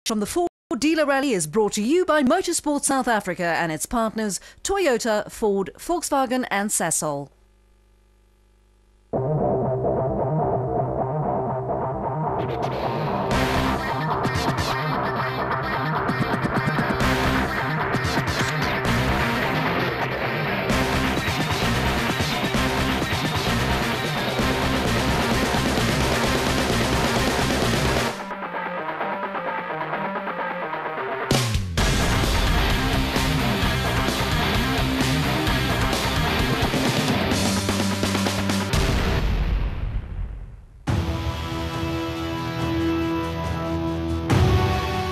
From the Ford Dealer Rally is brought to you by Motorsport South Africa and its partners Toyota, Ford, Volkswagen and Sasol.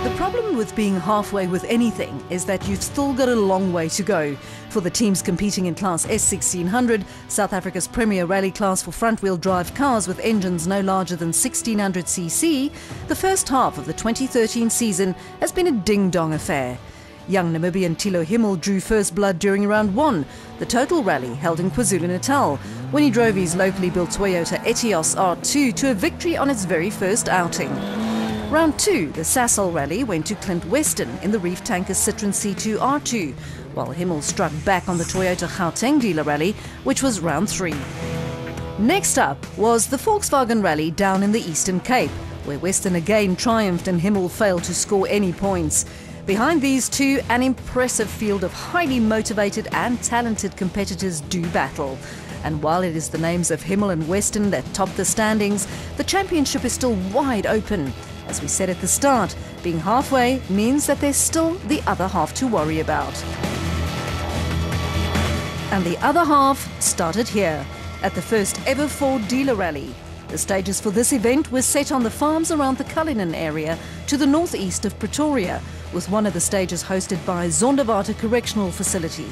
The problem with being halfway with anything is that you've still got a long way to go. For the teams competing in Class S1600, South Africa's premier rally class for front-wheel drive cars with engines no larger than 1600cc, the first half of the 2013 season has been a ding-dong affair. Young Namibian Thilo Himmel drew first blood during round one, the total rally held in KwaZulu-Natal, when he drove his locally built Toyota Etios R2 to a victory on its very first outing. Round 2, the Sasol rally, went to Clint Weston in the reef tanker Citroen C2 R2, while Himmel struck back on the Toyota Gauteng Dealer Rally, which was round 3. Next up was the Volkswagen rally down in the Eastern Cape, where Weston again triumphed and Himmel failed to score any points. Behind these two, an impressive field of highly motivated and talented competitors do battle. And while it is the names of Himmel and Weston that top the standings, the championship is still wide open. As we said at the start, being halfway means that there's still the other half to worry about. And the other half started here, at the first ever Ford Dealer Rally. The stages for this event were set on the farms around the Cullinan area to the northeast of Pretoria, with one of the stages hosted by Zonderwater Correctional Facility.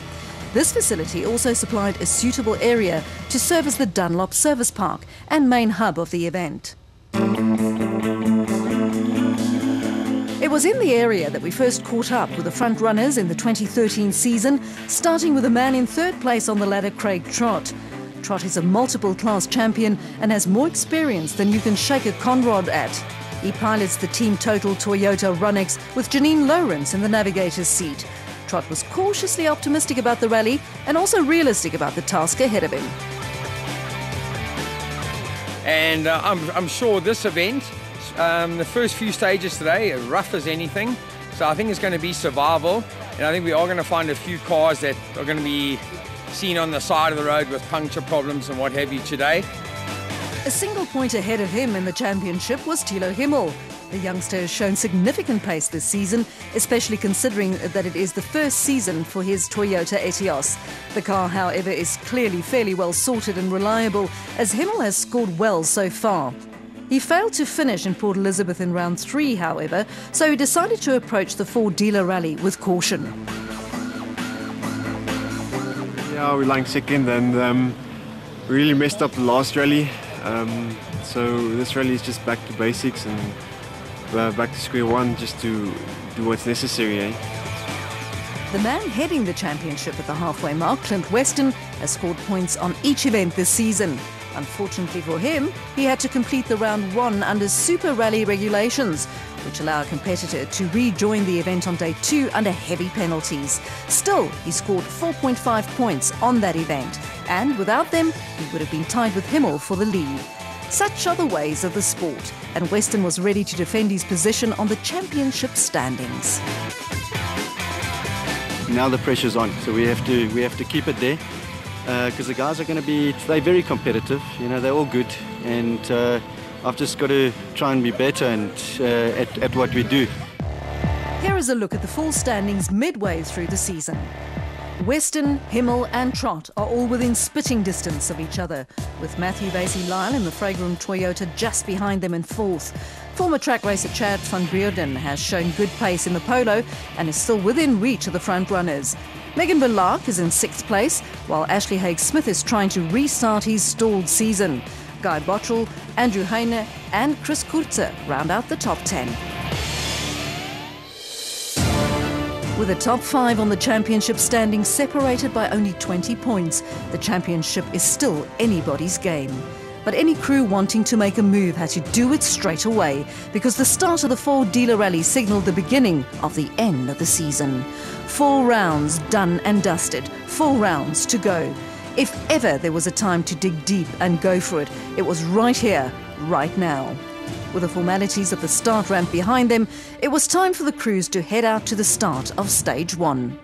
This facility also supplied a suitable area to serve as the Dunlop Service Park and main hub of the event. It was in the area that we first caught up with the front runners in the 2013 season, starting with a man in third place on the ladder, Craig Trott. Trott is a multiple class champion and has more experience than you can shake a conrod at. He pilots the Team Total Toyota Runx with Janine Lawrence in the navigator's seat. Trott was cautiously optimistic about the rally and also realistic about the task ahead of him. And I'm sure this event, the first few stages today are rough as anything, so I think it's going to be survival, and I think we are going to find a few cars that are going to be seen on the side of the road with puncture problems and what have you today. A single point ahead of him in the championship was Thilo Himmel. The youngster has shown significant pace this season, especially considering that it is the first season for his Toyota Etios. The car, however, is clearly fairly well sorted and reliable, as Himmel has scored well so far. He failed to finish in Port Elizabeth in round 3, however, so he decided to approach the Ford Dealer Rally with caution. Yeah, we lying second and we really messed up the last rally. So this rally is just back to basics and back to square one, just to do what's necessary. The man heading the championship at the halfway mark, Clint Weston, has scored points on each event this season. Unfortunately for him, he had to complete the round 1 under Super Rally regulations, which allow a competitor to rejoin the event on day 2 under heavy penalties. Still, he scored 4.5 points on that event, and without them, he would have been tied with Himmel for the lead. Such are the ways of the sport, and Weston was ready to defend his position on the championship standings. Now the pressure's on, so we have to keep it there. Because the guys are going to be, they're very competitive, you know, they're all good, and I've just got to try and be better and at what we do. Here is a look at the full standings midway through the season. Weston, Himmel and Trott are all within spitting distance of each other, with Matthew Vasey-Lyle in the Fragrant Toyota just behind them in 4th. Former track racer Chad van Beurden has shown good pace in the Polo and is still within reach of the front runners. Megan Verlaak is in 6th place, while Ashley Haig-Smith is trying to restart his stalled season. Guy Bottrell, Andrew Heine and Chris Kurtze round out the top 10. With the top 5 on the championship standing separated by only 20 points, the championship is still anybody's game. But any crew wanting to make a move had to do it straight away, because the start of the four-dealer rally signalled the beginning of the end of the season. 4 rounds done and dusted, 4 rounds to go. If ever there was a time to dig deep and go for it, it was right here, right now. With the formalities of the start ramp behind them, it was time for the crews to head out to the start of Stage 1.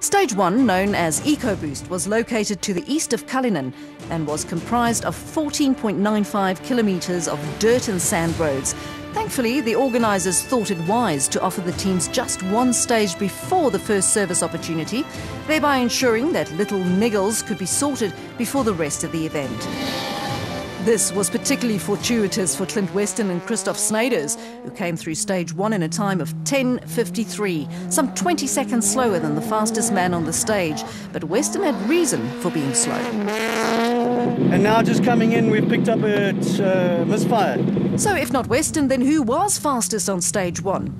Stage 1, known as EcoBoost, was located to the east of Cullinan and was comprised of 14.95 kilometres of dirt and sand roads. Thankfully, the organisers thought it wise to offer the teams just one stage before the first service opportunity, thereby ensuring that little niggles could be sorted before the rest of the event. This was particularly fortuitous for Clint Weston and Christoph Snyders, who came through Stage 1 in a time of 10:53, some 20 seconds slower than the fastest man on the stage. But Weston had reason for being slow. And now just coming in, we've picked up a misfire. So if not Weston, then who was fastest on Stage 1?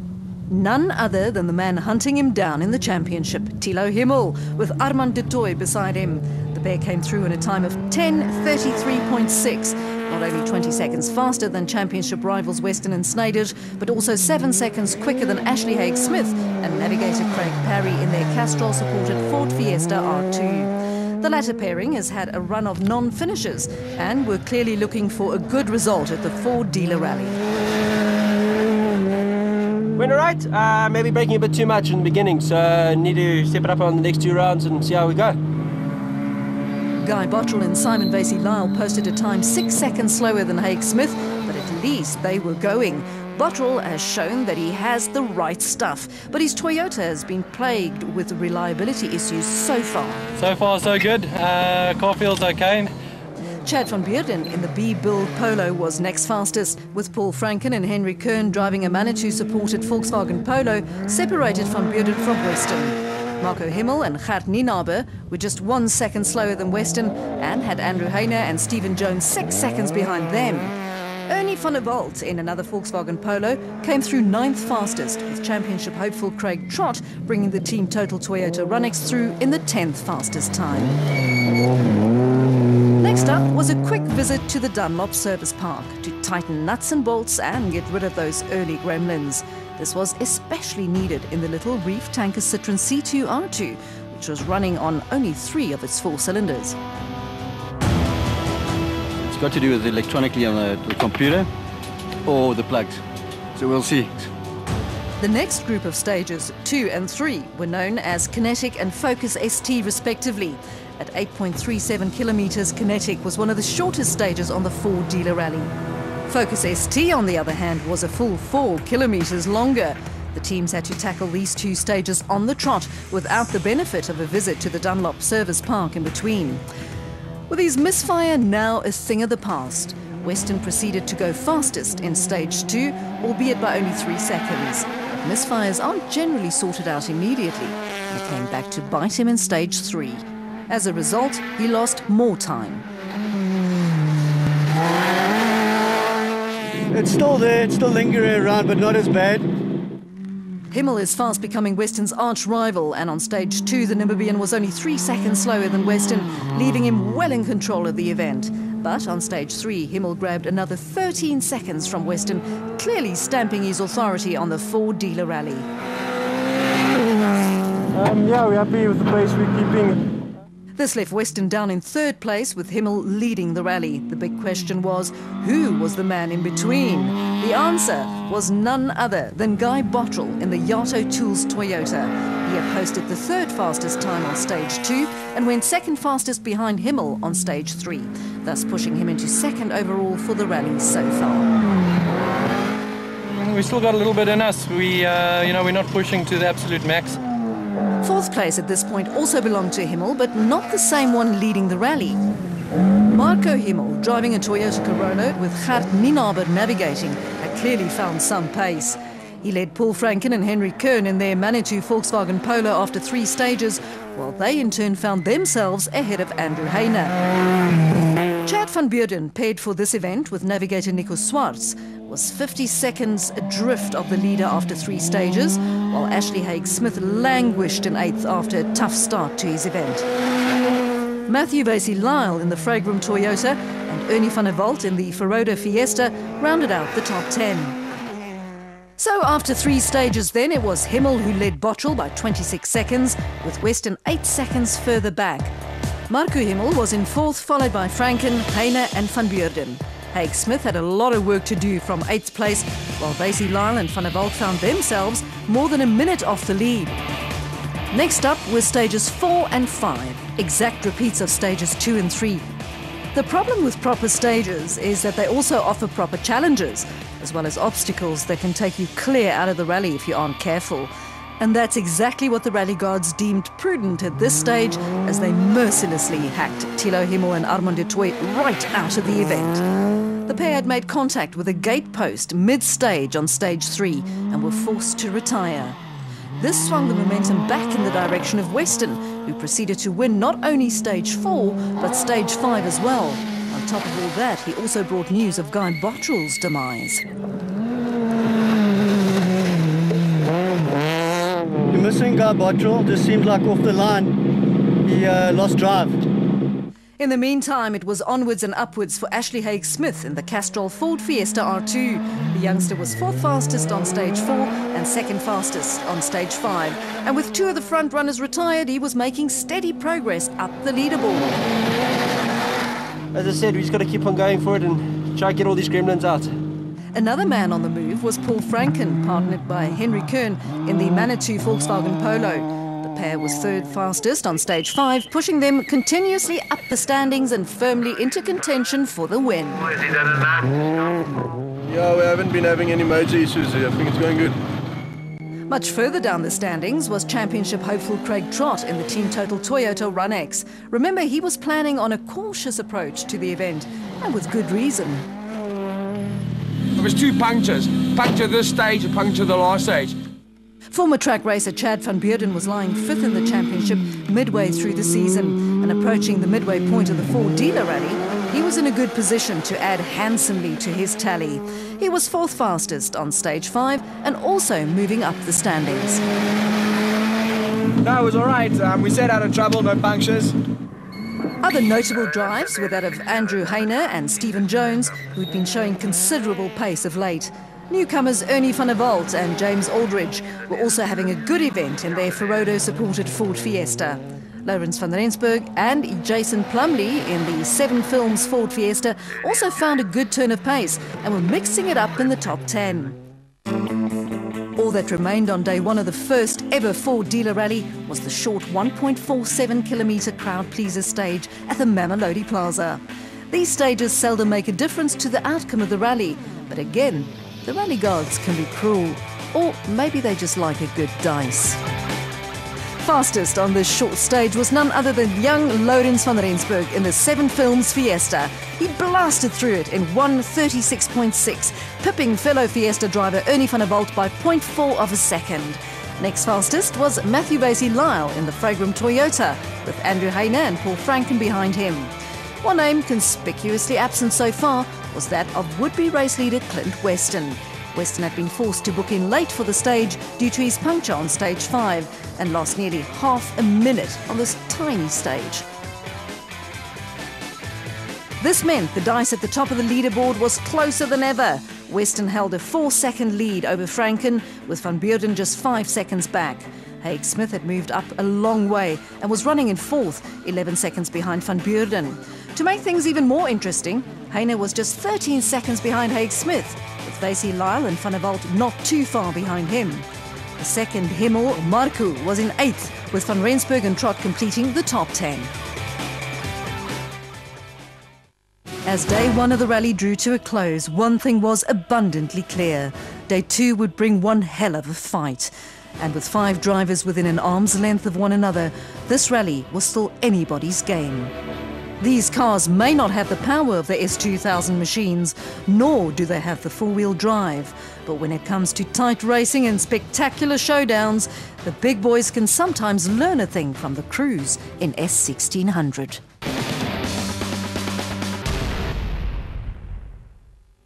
None other than the man hunting him down in the championship, Thilo Himmel, with Armand de Tooy beside him. The pair came through in a time of 10:33.6, not only 20 seconds faster than championship rivals Weston and Snyders, but also 7 seconds quicker than Ashley Haig-Smith and navigator Craig Parry in their Castrol-supported Ford Fiesta R2. The latter pairing has had a run of non-finishers and were clearly looking for a good result at the four-dealer rally. Went alright, maybe braking a bit too much in the beginning, so need to step it up on the next 2 rounds and see how we go. Guy Bottrell and Simon Vasey-Lyle posted a time 6 seconds slower than Haig-Smith, but at least they were going. Bottrell has shown that he has the right stuff, but his Toyota has been plagued with reliability issues so far. So far so good, car feels okay. Chad van Beurden in the B-Build Polo was next fastest, with Paul Franken and Henry Kern driving a Manitou-supported Volkswagen Polo, separated van Beurden from Weston. Marco Himmel and Gert Nienaber were just 1 second slower than Weston and had Andrew Heiner and Stephen Jones 6 seconds behind them. Ernie van der Walt in another Volkswagen Polo came through 9th fastest, with championship hopeful Craig Trott bringing the team total Toyota Runnix through in the 10th fastest time. Next up was a quick visit to the Dunlop Service Park to tighten nuts and bolts and get rid of those early gremlins. This was especially needed in the little reef tanker Citroen C2 R2, which was running on only 3 of its 4 cylinders. It's got to do with electronically on the computer or the plugs, so we'll see. The next group of stages, 2 and 3, were known as Kinetic and Focus ST respectively. At 8.37 kilometres, Kinetic was one of the shortest stages on the four-dealer rally. Focus ST, on the other hand, was a full 4 kilometres longer. The teams had to tackle these 2 stages on the trot without the benefit of a visit to the Dunlop Service Park in between. With his misfire now a thing of the past, Weston proceeded to go fastest in Stage 2, albeit by only 3 seconds. But misfires aren't generally sorted out immediately. They came back to bite him in Stage 3. As a result, he lost more time. It's still there, it's still lingering around, but not as bad. Himmel is fast becoming Weston's arch rival, and on Stage 2 the Namibian was only 3 seconds slower than Weston, leaving him well in control of the event. But on Stage 3, Himmel grabbed another 13 seconds from Weston, clearly stamping his authority on the four-dealer rally. Yeah, we're happy with the pace we're keeping. This left Weston down in 3rd place, with Himmel leading the rally. The big question was, who was the man in between? The answer was none other than Guy Bottrell in the Yato Tools Toyota. He had posted the 3rd fastest time on Stage 2 and went 2nd fastest behind Himmel on Stage 3, thus pushing him into 2nd overall for the rally so far. We still got a little bit in us. We're not pushing to the absolute max. 4th place at this point also belonged to Himmel, but not the same one leading the rally. Marco Himmel, driving a Toyota Corolla with Gert Nienaber navigating, had clearly found some pace. He led Paul Franken and Henry Kern in their Manitou Volkswagen Polo after 3 stages, while they in turn found themselves ahead of Andrew Heiner. Chad van Beurden, paired for this event with navigator Nico Swartz, was 50 seconds adrift of the leader after 3 stages, while Ashley Haig-Smith languished in 8th after a tough start to his event. Matthew Vasey-Lyle in the Fragram Toyota and Ernie van der Walt in the Ferodo Fiesta rounded out the top 10. So after 3 stages then, it was Himmel who led Bottrell by 26 seconds, with Weston 8 seconds further back. Marco Himmel was in 4th, followed by Franken, Heine and Van Beurden. Haig Smith had a lot of work to do from 8th place, while Basie Lyle and Van der Walt found themselves more than a minute off the lead. Next up were stages 4 and 5, exact repeats of stages 2 and 3. The problem with proper stages is that they also offer proper challenges, as well as obstacles that can take you clear out of the rally if you aren't careful. And that's exactly what the rally gods deemed prudent at this stage, as they mercilessly hacked Thilo Himmel and Armand de Toy right out of the event. The pair had made contact with a gate post mid-stage on stage 3 and were forced to retire. This swung the momentum back in the direction of Weston, who proceeded to win not only stage 4, but stage 5 as well. On top of all that, he also brought news of Guy Bottrell's demise. You're missing Guy Bottrell, just seemed like off the line. He lost drive. In the meantime, it was onwards and upwards for Ashley Haig Smith in the Castrol Ford Fiesta R2. The youngster was 4th fastest on stage 4 and 2nd fastest on stage 5. And with 2 of the front runners retired, he was making steady progress up the leaderboard. As I said, we just got to keep on going for it and try and get all these gremlins out. Another man on the move was Paul Franken, partnered by Henry Kern in the Manitou Volkswagen Polo. The pair was 3rd fastest on stage 5, pushing them continuously up the standings and firmly into contention for the win. Yeah, we haven't been having any major issues here. I think it's going good. Much further down the standings was championship hopeful Craig Trott in the Team Total Toyota Run X. Remember, he was planning on a cautious approach to the event, and with good reason. There was 2 punctures. Puncture this stage and puncture the last stage. Former track racer Chad van Beurden was lying 5th in the championship midway through the season, and approaching the midway point of the Ford dealer rally, he was in a good position to add handsomely to his tally. He was 4th fastest on stage 5 and also moving up the standings. No, it was all right. We stayed out of trouble, no punctures. Other notable drives were that of Andrew Heine and Stephen Jones, who'd been showing considerable pace of late. Newcomers Ernie van der Walt and James Aldridge were also having a good event in their Ferodo-supported Ford Fiesta. Lawrence van Rensburg and Jason Plumley in the 7 Films Ford Fiesta also found a good turn of pace and were mixing it up in the top 10. All that remained on day 1 of the first ever Ford dealer rally was the short 1.47 kilometre crowd pleaser stage at the Mamelodi Plaza. These stages seldom make a difference to the outcome of the rally, but again, the rally gods can be cruel, or maybe they just like a good dice. Fastest on this short stage was none other than young Lawrence van Rensburg in the 7 Films Fiesta. He blasted through it in 1:36.6, pipping fellow Fiesta driver Ernie van der Walt by 0.4 of a second. Next fastest was Matthew Basie Lyle in the Fragram Toyota, with Andrew Heine and Paul Franken behind him. One name conspicuously absent so far was that of would-be race leader Clint Weston. Weston had been forced to book in late for the stage due to his puncture on stage 5 and lost nearly half a minute on this tiny stage. This meant the dice at the top of the leaderboard was closer than ever. Weston held a 4-second lead over Franken, with Van Beurden just 5 seconds back. Haig Smith had moved up a long way and was running in 4th, 11 seconds behind Van Beurden. To make things even more interesting, Heine was just 13 seconds behind Haig Smith, with Basie Lyle and Van der Walt not too far behind him. The second Himmel, Marco, was in 8th, with Van Rensburg and Trott completing the top 10. As day 1 of the rally drew to a close, one thing was abundantly clear. Day 2 would bring one hell of a fight. And with 5 drivers within an arm's length of one another, this rally was still anybody's game. These cars may not have the power of the S2000 machines, nor do they have the 4-wheel drive. But when it comes to tight racing and spectacular showdowns, the big boys can sometimes learn a thing from the crews in S1600.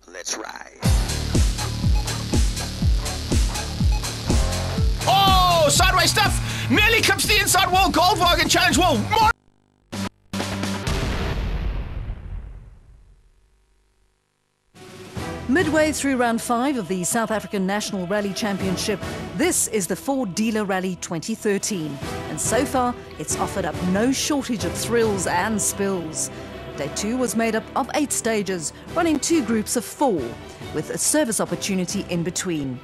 Let's ride. Oh, sideways stuff! Nearly comes to the inside wall. Goldwagen challenge wall. Midway through round 5 of the South African National Rally Championship, this is the Ford Dealer Rally 2013. And so far, it's offered up no shortage of thrills and spills. Day 2 was made up of 8 stages, running 2 groups of 4, with a service opportunity in between.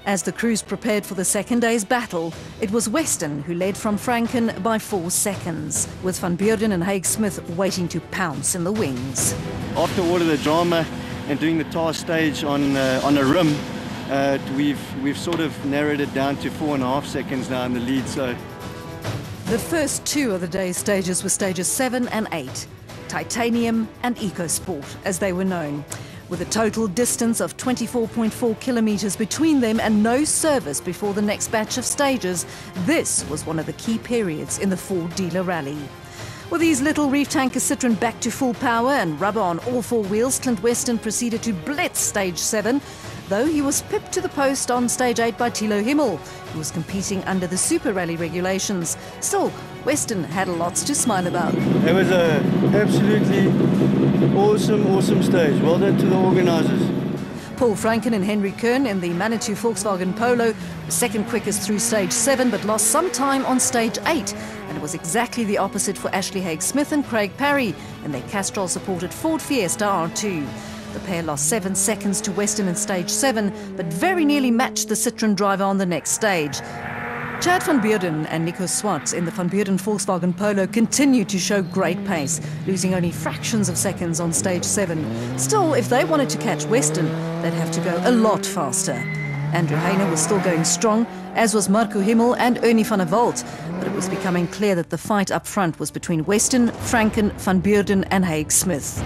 As the crews prepared for the second day's battle, it was Western who led from Franken by 4 seconds, with Van Beurden and Haig Smith waiting to pounce in the wings. After all of the drama and doing the tar stage on a rim, we've sort of narrowed it down to 4.5 seconds now in the lead. So the first 2 of the day's stages were stages 7 and 8, Titanium and EcoSport, as they were known, with a total distance of 24.4 kilometres between them and no service before the next batch of stages. This was one of the key periods in the Ford Dealer Rally. With these little reef tanker Citroën back to full power and rubber on all 4 wheels, Clint Weston proceeded to blitz stage 7, though he was pipped to the post on stage 8 by Thilo Himmel, who was competing under the Super Rally regulations. Still, Weston had lots to smile about. It was an absolutely awesome stage. Well done to the organisers. Paul Franken and Henry Kern in the Manitou Volkswagen Polo, second quickest through stage 7, but lost some time on stage 8. And it was exactly the opposite for Ashley Haig Smith and Craig Parry in their Castrol-supported Ford Fiesta R2. The pair lost 7 seconds to Weston in stage 7, but very nearly matched the Citroën driver on the next stage. Chad van Beurden and Nico Swart in the Van Beurden Volkswagen Polo continued to show great pace, losing only fractions of seconds on stage 7. Still, if they wanted to catch Weston, they'd have to go a lot faster. Andrew Heine was still going strong, as was Marco Himmel and Ernie van der Walt, but it was becoming clear that the fight up front was between Weston, Franken, Van Beurden and Haig Smith.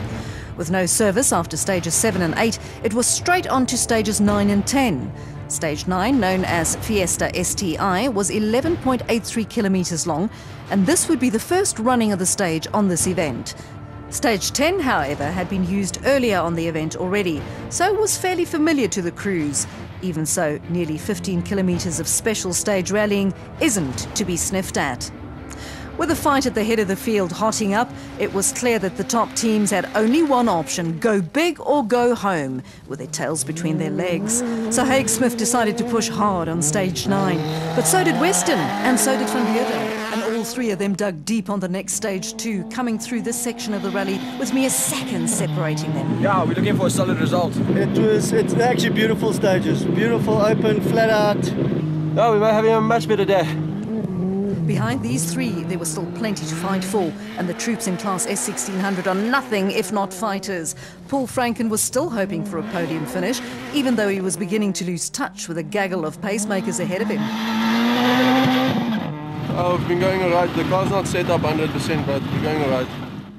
With no service after stages 7 and 8, it was straight on to stages 9 and 10. Stage 9, known as Fiesta STI, was 11.83 kilometres long, and this would be the first running of the stage on this event. Stage 10, however, had been used earlier on the event already, so was fairly familiar to the crews. Even so, nearly 15 kilometres of special stage rallying isn't to be sniffed at. With the fight at the head of the field hotting up, it was clear that the top teams had only one option: go big or go home, with their tails between their legs. So Haig Smith decided to push hard on stage 9. But so did Weston, and so did Van Beurden. And all 3 of them dug deep on the next stage too, coming through this section of the rally with mere seconds separating them. Yeah, we're looking for a solid result. It's actually beautiful stages. Beautiful, open, flat out. Oh, we might have a much better day. Behind these 3, there was still plenty to fight for, and the troops in Class S1600 are nothing if not fighters. Paul Franken was still hoping for a podium finish, even though he was beginning to lose touch with a gaggle of pacemakers ahead of him. Oh, we've been going all right. The car's not set up 100%, but we're going all right.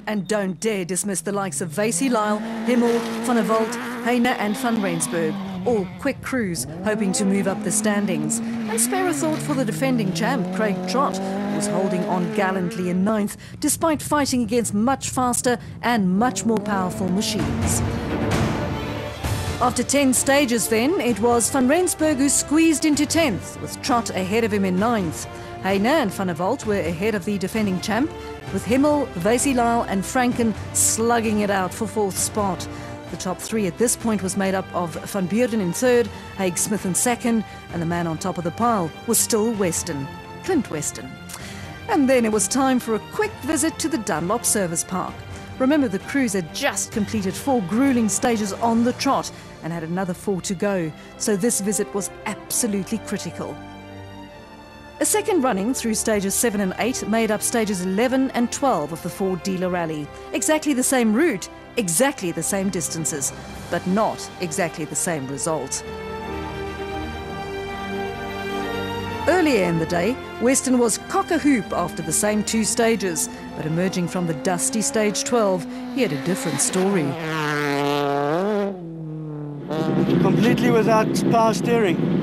And don't dare dismiss the likes of Vasey Lyle, Himmel, Van der Walt, Heine and Van Rensburg. All quick crews hoping to move up the standings. And spare a thought for the defending champ, Craig Trott, who was holding on gallantly in 9th, despite fighting against much faster and much more powerful machines. After 10 stages then, it was Van Rensburg who squeezed into 10th, with Trott ahead of him in 9th. Heine and Van der Walt were ahead of the defending champ, with Himmel, Vasey Lyle and Franken slugging it out for 4th spot. The top 3 at this point was made up of Van Beurden in 3rd, Haig Smith in 2nd, and the man on top of the pile was still Weston, Clint Weston. And then it was time for a quick visit to the Dunlop Service Park. Remember, the crews had just completed 4 grueling stages on the trot and had another 4 to go, so this visit was absolutely critical. A second running through stages 7 and 8 made up stages 11 and 12 of the Ford Dealer Rally. Exactly the same route, exactly the same distances, but not exactly the same result. Earlier in the day, Weston was cock-a-hoop after the same 2 stages, but emerging from the dusty stage 12, he had a different story. Completely without power steering.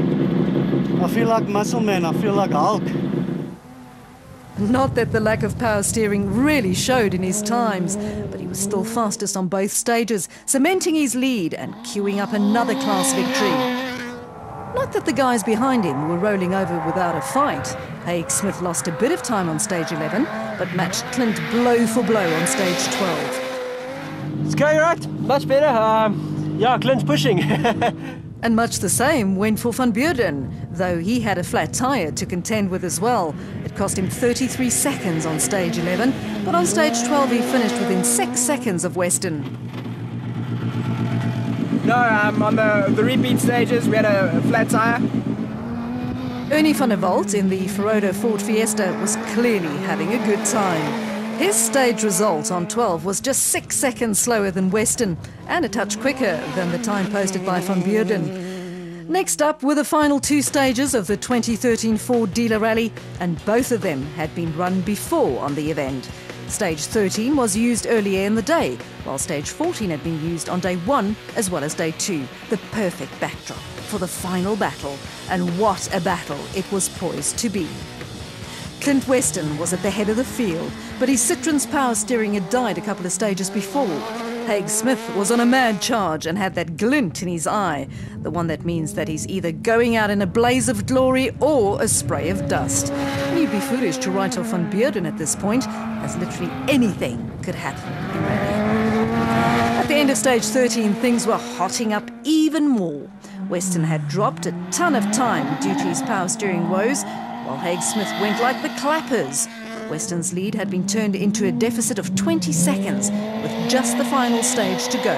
I feel like Muscle Man, I feel like Hulk. Not that the lack of power steering really showed in his times, but he was still fastest on both stages, cementing his lead and queuing up another class victory. Not that the guys behind him were rolling over without a fight. Haig Smith lost a bit of time on stage 11, but matched Clint blow for blow on stage 12. It's going right, much better. Yeah, Clint's pushing. And much the same went for Van Beurden, though he had a flat tyre to contend with as well. It cost him 33 seconds on stage 11, but on stage 12 he finished within 6 seconds of Weston. No, on the repeat stages we had a flat tyre. Ernie van der Walt in the Ferodo Ford Fiesta was clearly having a good time. His stage result on 12 was just 6 seconds slower than Weston and a touch quicker than the time posted by Van Beurden. Next up were the final 2 stages of the 2013 Ford Dealer Rally, and both of them had been run before on the event. Stage 13 was used earlier in the day, while stage 14 had been used on day 1 as well as day 2. The perfect backdrop for the final battle, and what a battle it was poised to be. Clint Weston was at the head of the field, but his Citroen's power steering had died a couple of stages before. Haig Smith was on a mad charge and had that glint in his eye, the one that means that he's either going out in a blaze of glory or a spray of dust. And you'd be foolish to write off Van Beurden at this point, as literally anything could happen in rally. At the end of stage 13, things were hotting up even more. Weston had dropped a ton of time due to his power steering woes, while Haig Smith went like the clappers. Weston's lead had been turned into a deficit of 20 seconds with just the final stage to go.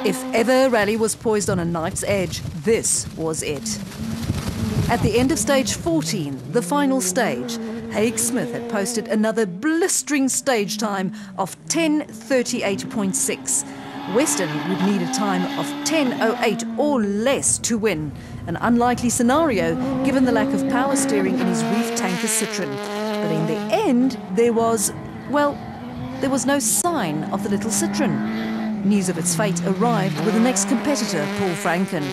If ever rally was poised on a knife's edge, this was it. At the end of stage 14, the final stage, Haig Smith had posted another blistering stage time of 10:38.6. Weston would need a time of 10:08 or less to win, an unlikely scenario given the lack of power steering in his reef tanker Citroen. But in the end, there was no sign of the little Citroen. News of its fate arrived with the next competitor, Paul Franken.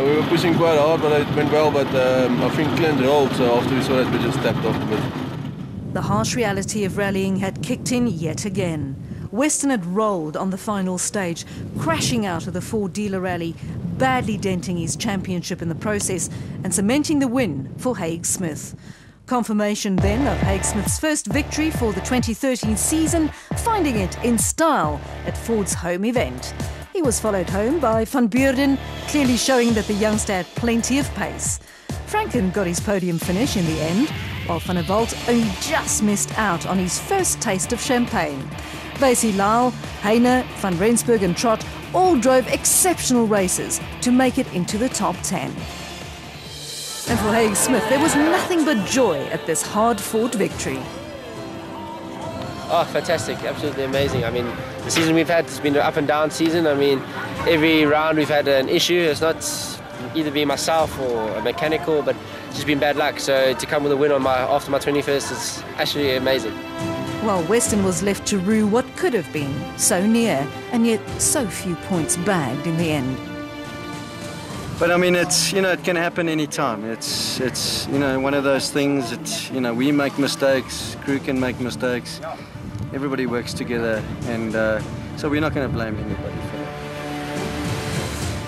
We were pushing quite hard, but it went well, but I think Clint rolled, so after we saw that we just stepped off a bit. The harsh reality of rallying had kicked in yet again. Weston had rolled on the final stage, crashing out of the Ford Dealer Rally, badly denting his championship in the process and cementing the win for Haig Smith. Confirmation then of Haig Smith's first victory for the 2013 season, finding it in style at Ford's home event. He was followed home by Van Beurden, clearly showing that the youngster had plenty of pace. Franken got his podium finish in the end, while Van der Walt only just missed out on his first taste of champagne. Vasey Lyle, Heine, Van Rensburg and Trott all drove exceptional races to make it into the top 10. And for Haig Smith, there was nothing but joy at this hard-fought victory. Oh, fantastic, absolutely amazing. I mean, the season we've had has been an up and down season. I mean, every round we've had an issue. It's not either been myself or a mechanical, but it's just been bad luck. So to come with a win on after my 21st is actually amazing. While Weston was left to rue what could have been, so near, and yet so few points bagged in the end. But I mean, it's, it can happen anytime. It's one of those things that, we make mistakes, crew can make mistakes, everybody works together, and so we're not going to blame anybody for that.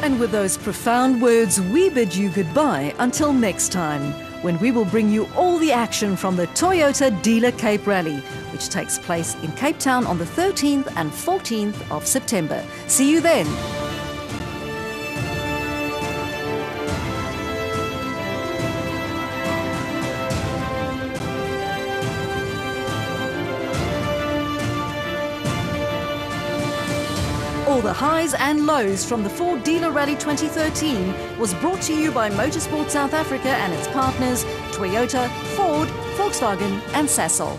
And with those profound words, we bid you goodbye until next time, when we will bring you all the action from the Toyota Dealer Cape Rally, which takes place in Cape Town on the 13th and 14th of September. See you then. All the highs and lows from the Ford Dealer Rally 2013 was brought to you by Motorsport South Africa and its partners Toyota, Ford, Volkswagen and Sasol.